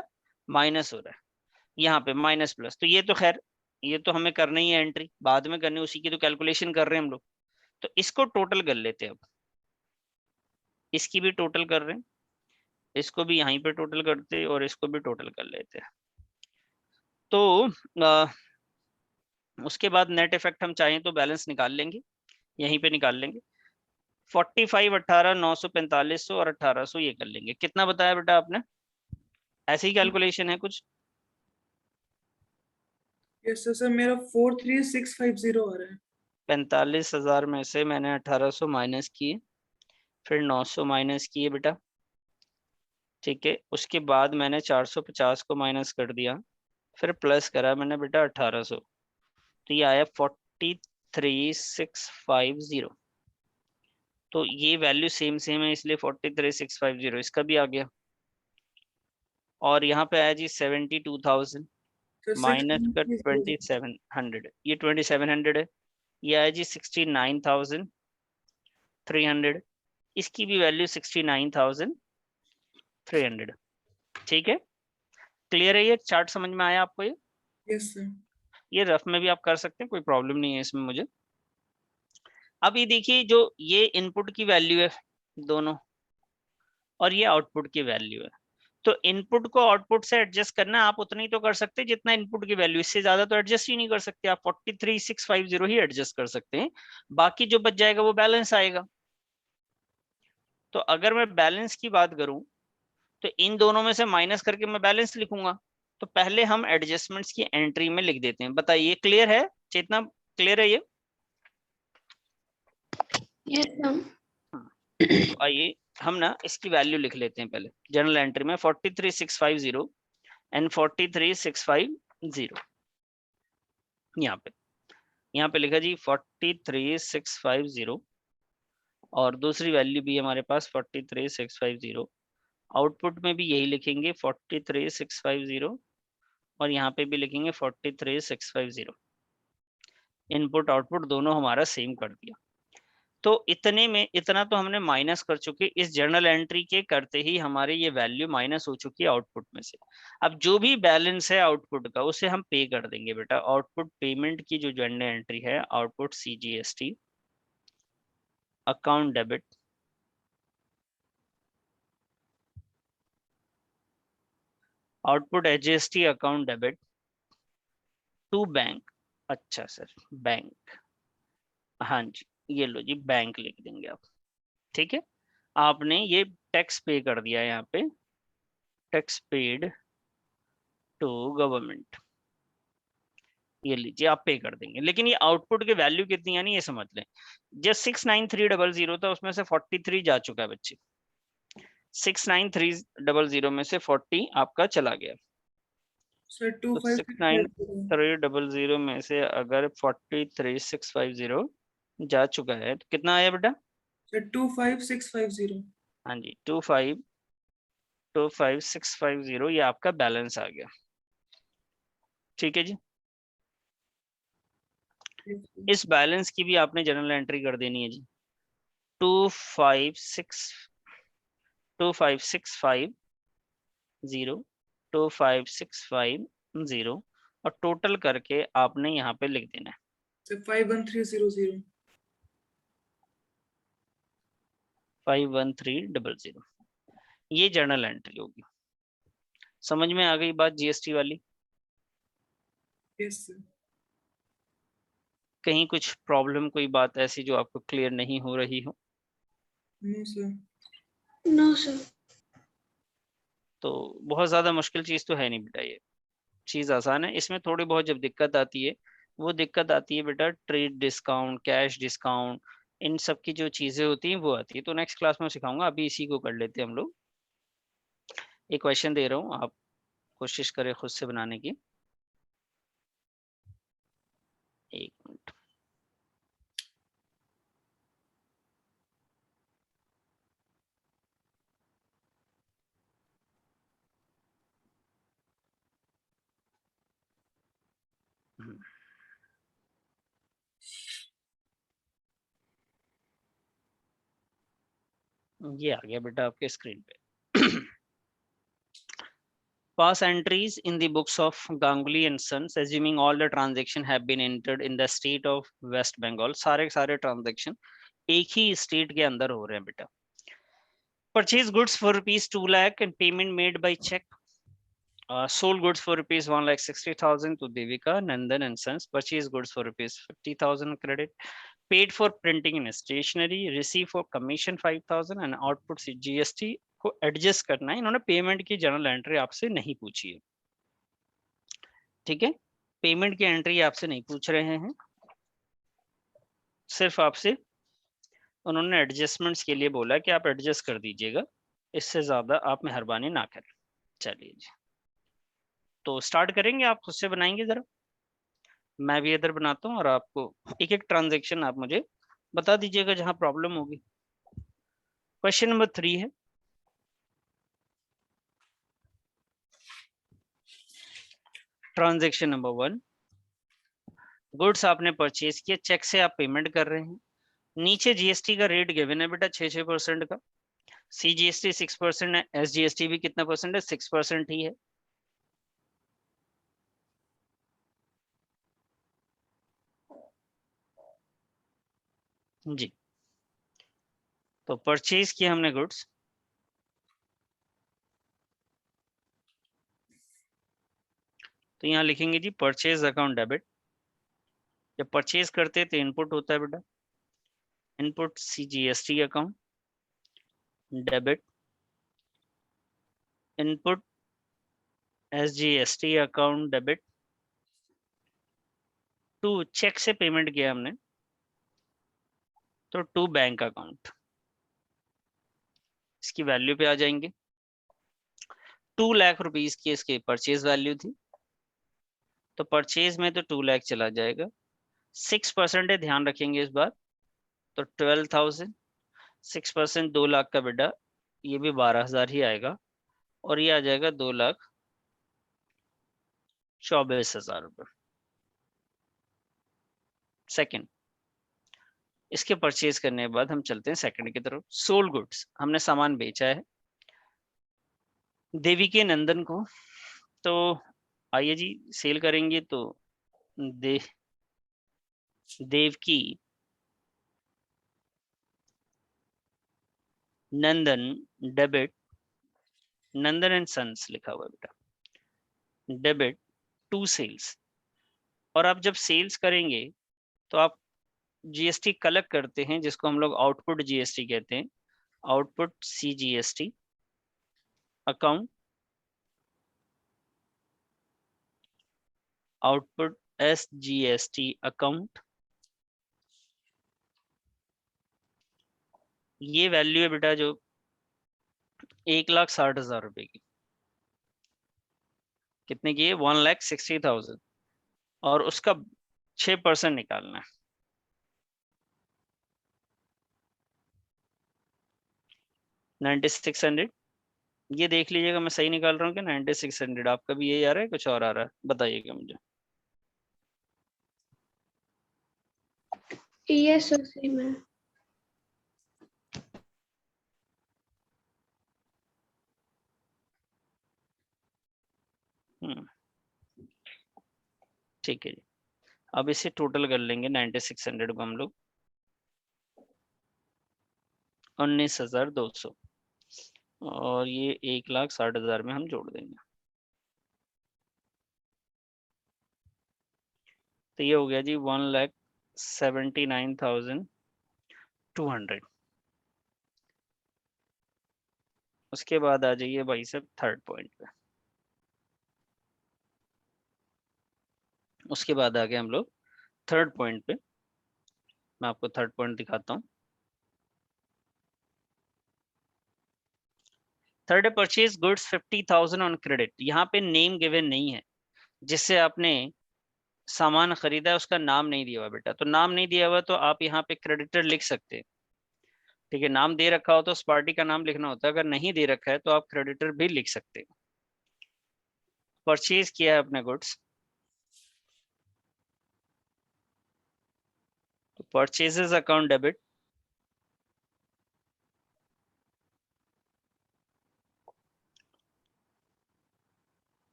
माइनस हो रहा है, यहाँ पे माइनस प्लस। तो ये तो खैर ये तो हमें करना ही है, एंट्री बाद में करनी, उसी की तो कैलकुलेशन कर रहे हैं हम लोग। तो इसको टोटल कर लेते हैं, अब इसकी भी टोटल कर रहे हैं, इसको भी यहीं पे टोटल करते हैं और इसको भी टोटल कर लेते हैं। तो उसके बाद नेट इफेक्ट हम चाहें तो बैलेंस निकाल लेंगे, यहीं पे निकाल लेंगे। 45, 18, 945 और 1800 ये कर लेंगे। कितना बताया बेटा आपने, ऐसे ही कैलकुलेशन है कुछ? यस सर, मेरा 43650 आ रहा है। 45,000 में से मैंने 1800 माइनस किए, फिर 900 माइनस किए बेटा, ठीक है। उसके बाद मैंने 450 को माइनस कर दिया, फिर प्लस करा मैंने बेटा 1800, तो ये आया 43650। तो ये वैल्यू सेम है, इसलिए 43650 इसका भी आ गया। और यहाँ पे आया जी 72,000 सर माइनस का 6,930 2700, ये 2700 है। ये आया जी 69,300, इसकी भी वैल्यू 69,300। ठीक है, क्लियर है? ये चार्ट समझ में आया आपको? ये यस सर। ये रफ में भी आप कर सकते हैं, कोई प्रॉब्लम नहीं है इसमें मुझे। अब ये देखिए, जो ये इनपुट की वैल्यू है दोनों, और ये आउटपुट की वैल्यू है, तो इनपुट को आउटपुट से एडजस्ट करना है, आप उतना ही तो कर सकते हैं जितना इनपुट की वैल्यू, इससे ज्यादा तो एडजस्ट ही नहीं कर सकते आप। 43,650 ही एडजस्ट कर सकते हैं, बाकी जो बच जाएगा वो बैलेंस आएगा। तो अगर मैं बैलेंस की बात करूं तो इन दोनों में से माइनस करके मैं बैलेंस लिखूंगा। तो पहले हम एडजस्टमेंट्स की एंट्री में लिख देते हैं। बताइए क्लियर है चेतना, क्लियर है ये? Yes, sir. तो आइए हम ना इसकी वैल्यू लिख लेते हैं पहले जनरल एंट्री में, 43,650 एंड 43,650। यहाँ पे लिखा जी 43,650, और दूसरी वैल्यू भी हमारे पास 43,650। आउटपुट में भी यही लिखेंगे 43,650, और यहाँ पे भी लिखेंगे 43,650। इनपुट आउटपुट दोनों हमारा सेम कर दिया। तो इतने में इतना तो हमने माइनस कर चुके, इस जर्नल एंट्री के करते ही हमारे ये वैल्यू माइनस हो चुकी है आउटपुट में से। अब जो भी बैलेंस है आउटपुट का उसे हम पे कर देंगे बेटा। आउटपुट पेमेंट की जो जर्नल एंट्री है, output CGST account debit, output HST account debit to bank. अच्छा सर, बैंक, हाँ जी, ये लो जी, बैंक लिख देंगे आप। ठीक है, आपने ये टैक्स पे कर दिया है, यहाँ पे टैक्स पेड टू गवर्नमेंट, ये लीजिए आप पे कर देंगे। लेकिन ये आउटपुट की वैल्यू कितनी है नहीं, ये समझ लें। जो 69300 था उसमें से 43 जा चुका है बच्चे, 69300 में से 40 आपका चला गया। सर तो 69300 में से अगर 43,650 जा चुका है तो कितना आया बेटा? सर 25,650। हाँ जी, 25,650 ये आपका बैलेंस आ गया। ठीक है जी, इस बैलेंस की भी आपने जनरल एंट्री कर देनी है जी। 25,650 25,650 और टोटल करके आपने यहाँ पे लिख देना है। सर 51300। 51300। ये जर्नल एंट्री होगी। समझ में आ गई बात जीएसटी वाली? Yes sir. कहीं कुछ प्रॉब्लम, कोई बात ऐसी जो आपको क्लियर नहीं हो रही हो? No sir. No, sir. तो बहुत ज्यादा मुश्किल चीज तो है नहीं बेटा, ये चीज आसान है। इसमें थोड़ी बहुत जब दिक्कत आती है, वो दिक्कत आती है बेटा ट्रेड डिस्काउंट, कैश डिस्काउंट, इन सब की जो चीजें होती हैं वो आती है। तो नेक्स्ट क्लास में सिखाऊंगा, अभी इसी को कर लेते हैं हम लोग। एक क्वेश्चन दे रहा हूँ, आप कोशिश करें खुद से बनाने की। एक मिनट। ये आ गया बेटा आपके स्क्रीन पे। Pass entries in the books of Ganguly and Sons, assuming all the transaction have been entered in the state of West Bengal। सारे सारे ट्रांजेक्शन एक ही स्टेट के अंदर हो रहे हैं बेटा। Purchase goods for ₹2 lakh and payment made by check। Sold goods for ₹1,60,000 to Devika Nandan and Sons। Purchase goods for ₹50,000 credit। Paid for printing and stationery। Receive for commission 5,000 and output से GST को एडजस्ट करना है। इन्होंने पेमेंट की जर्नल एंट्री आपसे नहीं पूछी है, ठीक है? पेमेंट की एंट्री आपसे नहीं पूछ रहे हैं, सिर्फ आपसे उन्होंने एडजस्टमेंट्स के लिए बोला कि आप एडजस्ट कर दीजिएगा, इससे ज्यादा आप मेहरबानी ना करें। चलिए जी, तो स्टार्ट करेंगे। आप खुद से बनाएंगे जरा, मैं भी इधर बनाता हूँ और आपको एक एक ट्रांजेक्शन आप मुझे बता दीजिएगा जहां प्रॉब्लम होगी। क्वेश्चन नंबर 3 है, ट्रांजेक्शन नंबर 1। गुड्स आपने परचेज किया, चेक से आप पेमेंट कर रहे हैं। नीचे जीएसटी का रेट गिवन है बेटा 6% का। सीजीएसटी 6% है, एसजीएसटी भी कितना परसेंट है? 6% ही है। जी, तो परचेज किया हमने गुड्स, तो यहाँ लिखेंगे जी परचेज अकाउंट डेबिट। जब परचेज करते हैं तो इनपुट होता है बेटा, input CGST account debit, input SGST account debit, to cheque से पेमेंट किया हमने तो टू बैंक अकाउंट। इसकी वैल्यू पे आ जाएंगे। 2 लाख रुपीज की इसकी परचेज वैल्यू थी, तो परचेज में तो 2 लाख चला जाएगा। 6% है, ध्यान रखेंगे इस बार, तो 12,000। 6% 2 लाख का बेटा, ये भी 12,000 ही आएगा, और ये आ जाएगा 2,24,000 रुपये। सेकंड, इसके परचेज करने के बाद हम चलते हैं सेकंड की तरफ। सोल्ड गुड्स, हमने सामान बेचा है देवी के नंदन को, तो आइए जी सेल करेंगे। तो दे देवकी नंदन डेबिट, नंदन एंड सन्स लिखा हुआ है बेटा, डेबिट टू सेल्स। और आप जब सेल्स करेंगे तो आप जीएसटी कलेक्ट करते हैं, जिसको हम लोग आउटपुट जीएसटी कहते हैं। Output CGST account, output SGST account. ये वैल्यू है बेटा जो 1,60,000 रुपए की। कितने की है? 1,60,000, और उसका 6% निकालना है। 9,600, ये देख लीजिएगा मैं सही निकाल रहा हूँ क्या? 9,600 आपका भी यही आ रहा है, कुछ और आ रहा है? बताइएगा मुझे। Yes, sir. Same है। ठीक है जी, अब इसे टोटल कर लेंगे 9,600 को हम लोग। 19,200 और ये 1,60,000 में हम जोड़ देंगे। तो ये हो गया जी 1,79,200। उसके बाद आ जाइए भाई साहब थर्ड पॉइंट पे। उसके बाद आ गए हम लोग थर्ड पॉइंट पे। मैं आपको थर्ड पॉइंट दिखाता हूँ। Third purchase goods 50,000 on credit. यहाँ पे नेम गिवन नहीं है, जिससे आपने सामान खरीदा है उसका नाम नहीं दिया हुआ बेटा। तो नाम नहीं दिया हुआ तो आप यहाँ पे क्रेडिटर लिख सकते हैं, ठीक है। नाम दे रखा हो तो उस पार्टी का नाम लिखना होता है, अगर नहीं दे रखा है तो आप क्रेडिटर भी लिख सकते हैं। परचेज किया है अपने गुड्स, तो purchases account debit,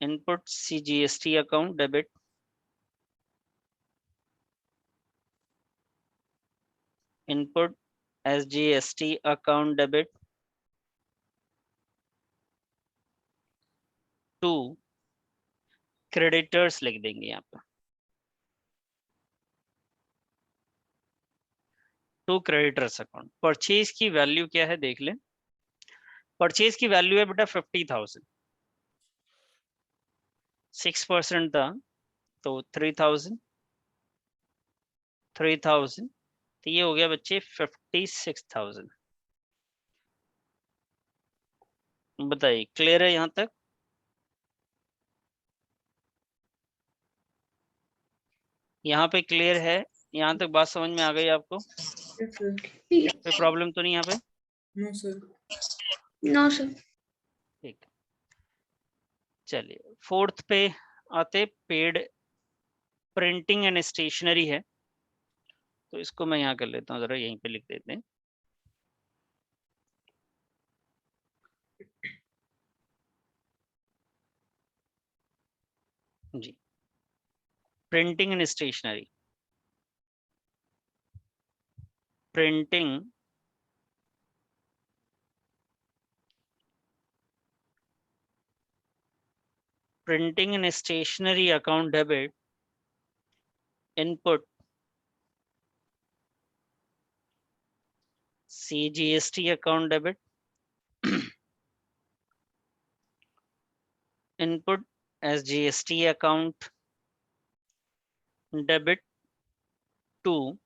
input CGST account debit, input SGST account debit to creditors लिख देंगे यहाँ पे, टू क्रेडिटर्स अकाउंट। परचेज की वैल्यू क्या है देख लें। परचेज की वैल्यू है बेटा 50,000, 6% था तो 3,000, 3,000, तो ये हो गया बच्चे 56,000। बताइए क्लियर है यहाँ तक? यहाँ पे क्लियर है? यहाँ तक बात समझ में आ गई आपको? Yes, sir. कोई प्रॉब्लम तो नहीं यहाँ पे? No, sir. No sir. ठीक, चलिए फोर्थ पे आते। पेड प्रिंटिंग एंड स्टेशनरी है, तो इसको मैं यहाँ कर लेता हूँ, जरा यहीं पे लिख देते हैं। जी, printing and stationery, printing printing and stationery account debit, input CGST account debit, input SGST account debit to.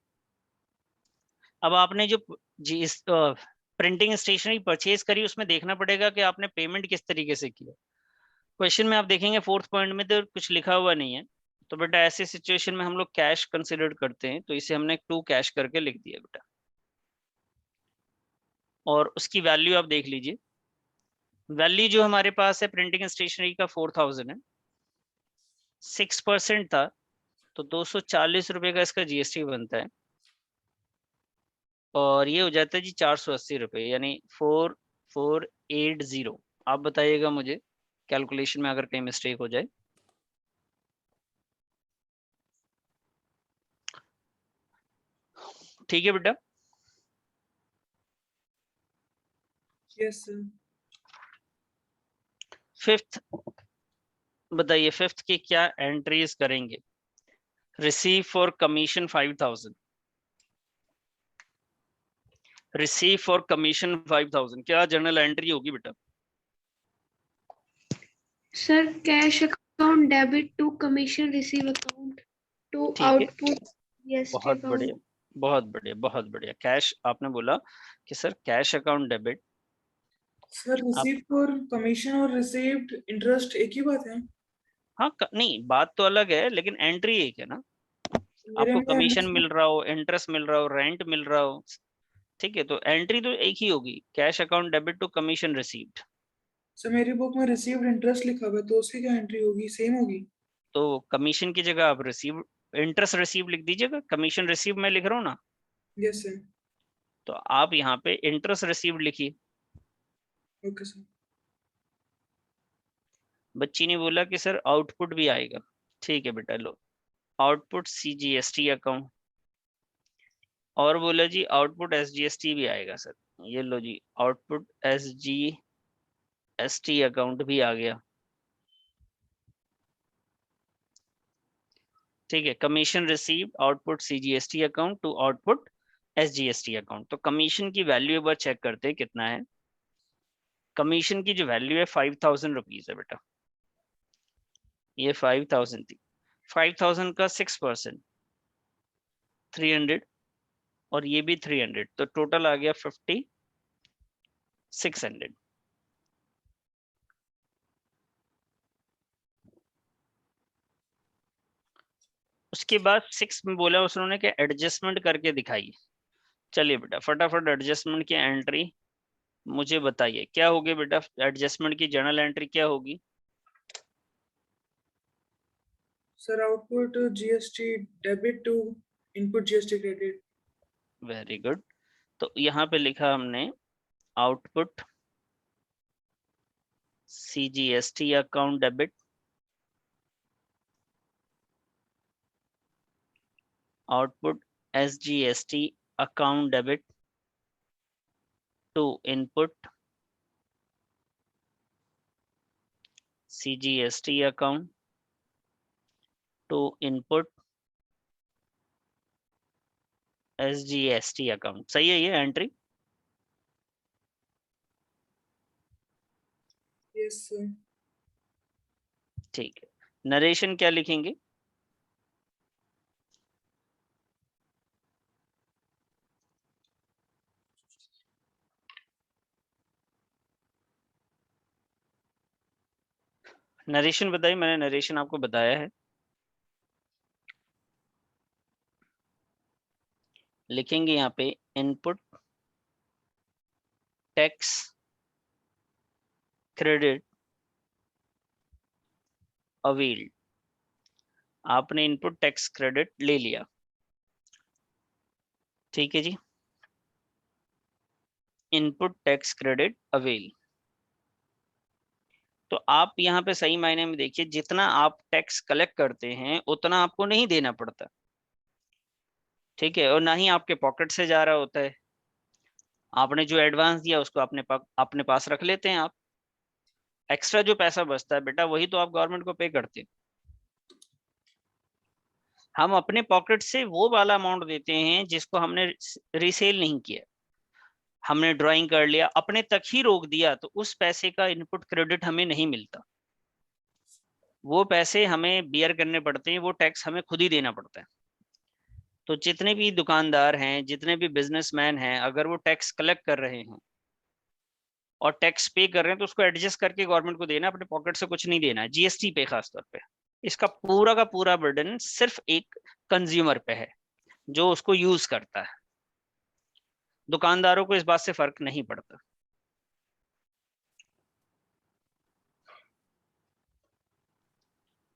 अब आपने जो प्रिंटिंग स्टेशनरी परचेज करी उसमें देखना पड़ेगा कि आपने पेमेंट किस तरीके से किया। क्वेश्चन में आप देखेंगे फोर्थ पॉइंट में तो कुछ लिखा हुआ नहीं है, तो बेटा ऐसे सिचुएशन में हम लोग कैश कंसिडर करते हैं, तो इसे हमने टू कैश करके लिख दिया बेटा। और उसकी वैल्यू आप देख लीजिए। वैल्यू जो हमारे पास है प्रिंटिंग स्टेशनरी का 4,000 है, 6% था तो 240 रुपए का इसका GST बनता है, और ये हो जाता है जी 480 रुपये, यानी 4,480। आप बताइएगा मुझे कैलकुलेशन में अगर कहीं मिस्टेक हो जाए। ठीक है बेटा? Yes, sir. फिफ्थ बताइए, फिफ्थ की क्या एंट्रीज करेंगे? Receive for commission 5,000, receive for commission 5,000 क्या जर्नल एंट्री होगी बेटा? Sir cash account debit to commission receive account to ठीक है, आउटपुट GST बहुत बढ़िया, अकाउंट। बहुत बढ़िया, बहुत बढ़िया। कैश आपने बोला कि sir cash account debit. Sir, आप receipt for commission और received interest एक ही बात है? हाँ नहीं, बात तो अलग है लेकिन एंट्री एक है ना। मेरे आपको में कमीशन MS मिल रहा हो, इंटरेस्ट मिल रहा हो, रेंट मिल रहा हो, ठीक है, तो एंट्री तो एक ही होगी, cash account debit to commission received. Sir मेरी बुक में received interest लिखा हुआ है, तो उसकी क्या एंट्री होगी? सेम होगी? तो कमीशन की जगह आप रिसीव, इंटरेस्ट रिसीव लिख दीजिएगा, कमीशन रिसीव मैं लिख रहा हूँ ना, Yes, sir. तो आप यहाँ पे इंटरेस्ट रिसीव्ड लिखिए। Okay, sir. बच्ची ने बोला कि सर आउटपुट भी आएगा। ठीक है बेटा, लो आउटपुट CGST अकाउंट, और बोला जी आउटपुट SGST भी आएगा सर, ये लो जी आउटपुट SGST अकाउंट भी आ गया। ठीक है, commission receive output CGST account to output SGST account. तो कमीशन की वैल्यू एक बार चेक करते हैं कितना है। कमीशन की जो वैल्यू है 5000 रुपीज है बेटा, ये 5000 थी, 5000 का 6% 300 और ये भी 300, तो टोटल आ गया 5600। उसके बाद 6 में बोला उसने कि एडजस्टमेंट करके दिखाइए। चलिए बेटा फटाफट एडजस्टमेंट की एंट्री मुझे बताइए क्या होगी बेटा, एडजस्टमेंट की जर्नल एंट्री क्या होगी? Sir output GST debit to input GST credit. Very good. तो यहाँ पे लिखा हमने output CGST account debit, output SGST account debit to input CGST account to input SGST account. सही है ये एंट्री? Yes sir. ठीक है, नरेशन क्या लिखेंगे? नरेशन बताइए, मैंने नरेशन आपको बताया है। लिखेंगे यहाँ पे इनपुट टैक्स क्रेडिट अवेल्ड। आपने इनपुट टैक्स क्रेडिट ले लिया, ठीक है जी, इनपुट टैक्स क्रेडिट अवेल। तो आप यहाँ पे सही मायने में देखिए, जितना आप टैक्स कलेक्ट करते हैं उतना आपको नहीं देना पड़ता, ठीक है, और ना ही आपके पॉकेट से जा रहा होता है। आपने जो एडवांस दिया उसको अपने पास रख लेते हैं आप। एक्स्ट्रा जो पैसा बचता है बेटा वही तो आप गवर्नमेंट को पे करते हैं। हम अपने पॉकेट से वो वाला अमाउंट देते हैं जिसको हमने रीसेल नहीं किया, हमने ड्राइंग कर लिया, अपने तक ही रोक दिया, तो उस पैसे का इनपुट क्रेडिट हमें नहीं मिलता। वो पैसे हमें बियर करने पड़ते हैं, वो टैक्स हमें खुद ही देना पड़ता है। तो जितने भी दुकानदार हैं, जितने भी बिजनेसमैन हैं, अगर वो टैक्स कलेक्ट कर रहे हैं और टैक्स पे कर रहे हैं तो उसको एडजस्ट करके गवर्नमेंट को देना, अपने पॉकेट से कुछ नहीं देना है। GST पे खासतौर पे इसका पूरा का पूरा बर्डन सिर्फ एक कंज्यूमर पे है जो उसको यूज करता है। दुकानदारों को इस बात से फर्क नहीं पड़ता।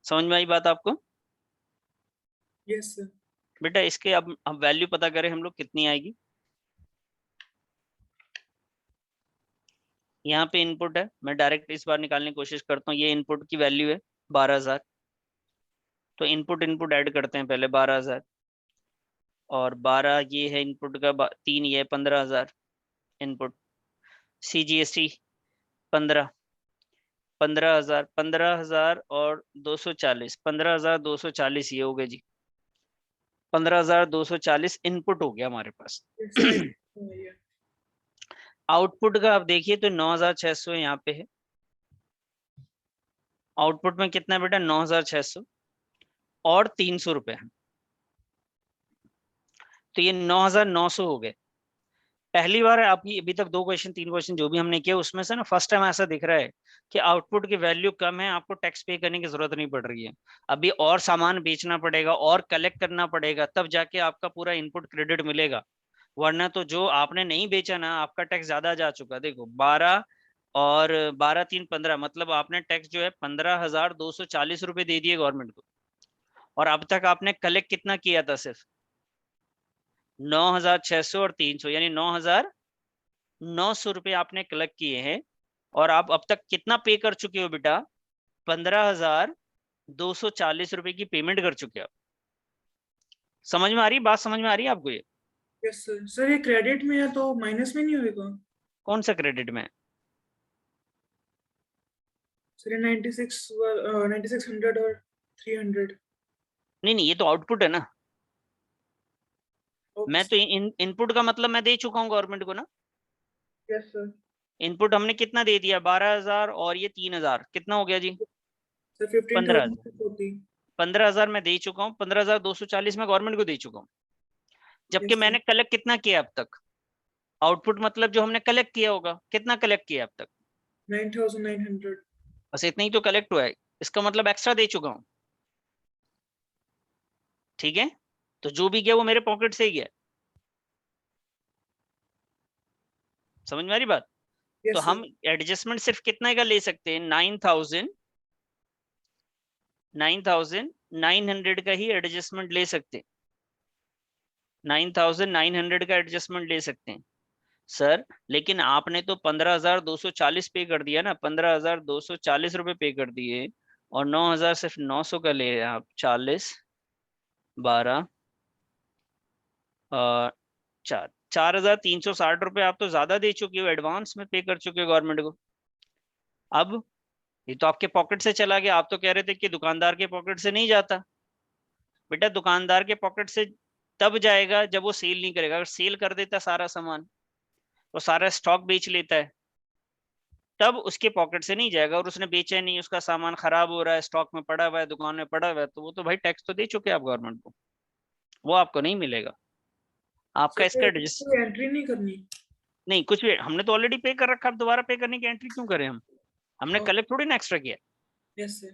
समझ में आई बात आपको? Yes sir. बेटा इसके अब हम वैल्यू पता करें हम लोग कितनी आएगी। यहाँ पे इनपुट है, मैं डायरेक्ट इस बार निकालने की कोशिश करता हूँ। ये इनपुट की वैल्यू है 12000, तो इनपुट ऐड करते हैं पहले 12000 और 12 ये है इनपुट का 3 ये 15000 इनपुट। CGST 15 15000 15000 और 240 15240 ये हो गए जी। 15240 इनपुट हो गया हमारे पास। आउटपुट का आप देखिए तो 9600 यहाँ पे है। आउटपुट में कितना है बेटा? 9600 और 300 रुपए है, तो ये 9900 हो गए। पहली बार है आपकी अभी तक 2 क्वेश्चन 3 क्वेश्चन जो भी हमने किए उसमें से ना फर्स्ट टाइम ऐसा दिख रहा है कि आउटपुट की वैल्यू कम है, आपको टैक्स पे करने की जरूरत नहीं पड़ रही है। अभी और सामान बेचना पड़ेगा और कलेक्ट करना पड़ेगा, तब जाके आपका पूरा इनपुट क्रेडिट मिलेगा। वरना तो जो आपने नहीं बेचा ना, आपका टैक्स ज्यादा जा चुका। देखो 12 और 12 3 15, मतलब आपने टैक्स जो है 15240 रुपए दे दिए गवर्नमेंट को, और अब तक आपने कलेक्ट कितना किया था? सिर्फ 9600 और 300, यानी 9900 रुपए आपने कलेक्ट किए हैं। और आप अब तक कितना पे कर चुके हो बेटा? 15240 रुपए की पेमेंट कर चुके हो। समझ में आ रही बात? समझ में आ रही है आपको ये? Yes sir. सर ये क्रेडिट में है तो माइनस में नहीं होगा? कौन सा क्रेडिट में? सर ये 9600 और 300। नहीं, ये तो आउटपुट है ना। ओके मैं तो इनपुट का मतलब मैं दे चुका हूँ गवर्नमेंट को ना। Yes sir. इनपुट हमने कितना दे दिया? 12,000 और ये 3,000, कितना हो गया जी? सर 15,000। 15,040। 15,000 मैं दे चुका हूँ, 15,240 मैं गवर्नमेंट को दे चुका हूँ। जबकि यस सर। मैंने कलेक्ट कितना किया अब तक? आउटपुट मतलब जो हमने कलेक्ट किया होगा, कितना कलेक्ट किया अब तक? 9,900। बस इतना ही तो कलेक्ट हुआ है, इसका मतलब एक्स्ट्रा दे चुका हूँ। ठीक है, तो जो भी गया वो मेरे पॉकेट से ही गया। समझ में आ रही बात? तो यस हम सर। एडजस्टमेंट सिर्फ कितने का ले सकते हैं? 9,900 का ही एडजस्टमेंट ले सकते हैं। 9,900 का एडजस्टमेंट ले सकते हैं सर। लेकिन आपने तो 15,240 पे कर दिया ना, 15,240 रुपए पे कर दिए, और 9,000 सिर्फ 900 का ले रहे हैं आप। 40, 12 और 4,360 रुपए आप तो ज्यादा दे चुके हो, एडवांस में पे कर चुके हो गवर्नमेंट को। अब ये तो आपके पॉकेट से चला गया। आप तो कह रहे थे कि दुकानदार के पॉकेट से नहीं जाता। बेटा दुकानदार के पॉकेट से तब जाएगा जब वो सेल नहीं करेगा। अगर सेल कर देता सारा सामान, वो सारा स्टॉक बेच लेता है, तब उसके पॉकेट से नहीं जाएगा। और उसने बेचा नहीं, उसका सामान खराब हो रहा है, स्टॉक में पड़ा हुआ है, दुकान में पड़ा हुआ है, तो वो तो भाई टैक्स तो दे चुके हैं आप गवर्नमेंट को, वो आपको नहीं मिलेगा। आपका सर इसका फिर एडजस्ट कोई एंट्री नहीं करनी? नहीं, कुछ भी हमने तो ऑलरेडी पे कर रखा, अब दोबारा पे करने की एंट्री क्यों करें हम? हमने कलेक्ट थोड़ी ना एक्स्ट्रा किया। Yes sir.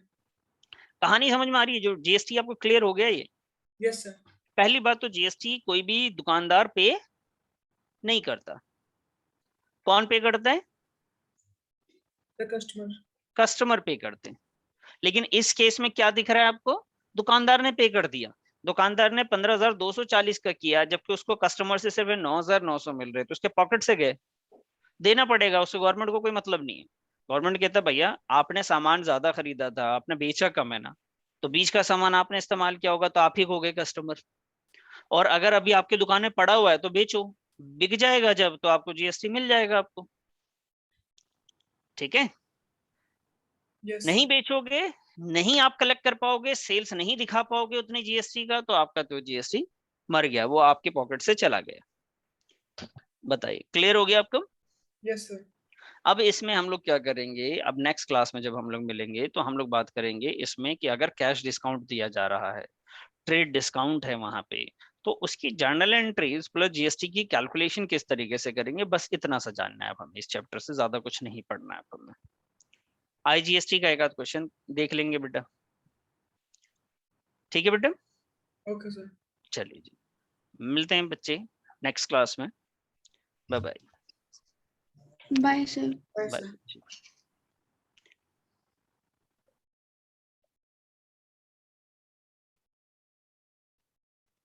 कहानी समझ में आ रही है? जो जीएसटी आपको क्लियर हो गया ये? Yes sir. पहली बात तो जीएसटी कोई भी दुकानदार पे नहीं करता। कौन पे करता है? The customer. कस्टमर पे करते हैं। लेकिन इस केस में क्या दिख रहा है आपको? दुकानदार ने पे कर दिया। दुकानदार ने 15,240 का किया, जबकि उसको कस्टमर से सिर्फ 9,900 मिल रहे, तो उसके पॉकेट से गए। देना पड़ेगा उससे, गवर्नमेंट को कोई मतलब नहीं है। गवर्नमेंट कहता है भैया आपने सामान ज्यादा खरीदा था, आपने बेचा कम है ना, तो बीच का सामान आपने इस्तेमाल किया होगा, तो आप ही हो गए कस्टमर। और अगर अभी आपकी दुकान में पड़ा हुआ है तो बेचो, बिक जाएगा जब तो आपको जीएसटी मिल जाएगा आपको। ठीक है? यस नहीं सर। बेचोगे, नहीं आप कलेक्ट कर पाओगे, सेल्स नहीं दिखा पाओगे उतनी जीएसटी का, तो आपका तो जीएसटी मर गया, वो आपके पॉकेट से चला गया। बताइए, क्लियर हो गया आपको? Yes sir. अब इसमें हम लोग क्या करेंगे, अब नेक्स्ट क्लास में जब हम लोग मिलेंगे तो हम लोग बात करेंगे इसमें कि अगर कैश डिस्काउंट दिया जा रहा है, ट्रेड डिस्काउंट है वहां पे, तो उसकी जर्नल एंट्रीज प्लस जीएसटी की कैलकुलेशन किस तरीके से करेंगे। बस इतना सा जानना है अब हमें, इस चैप्टर से ज्यादा कुछ नहीं पढ़ना है अब हमें। आईजीएसटी का एक आध क्वेश्चन देख लेंगे बेटा। ठीक है बेटा, ओके सर। चलिए जी, मिलते हैं बच्चे नेक्स्ट क्लास में। Bye bye. Bye sir. Bye bye. Sir.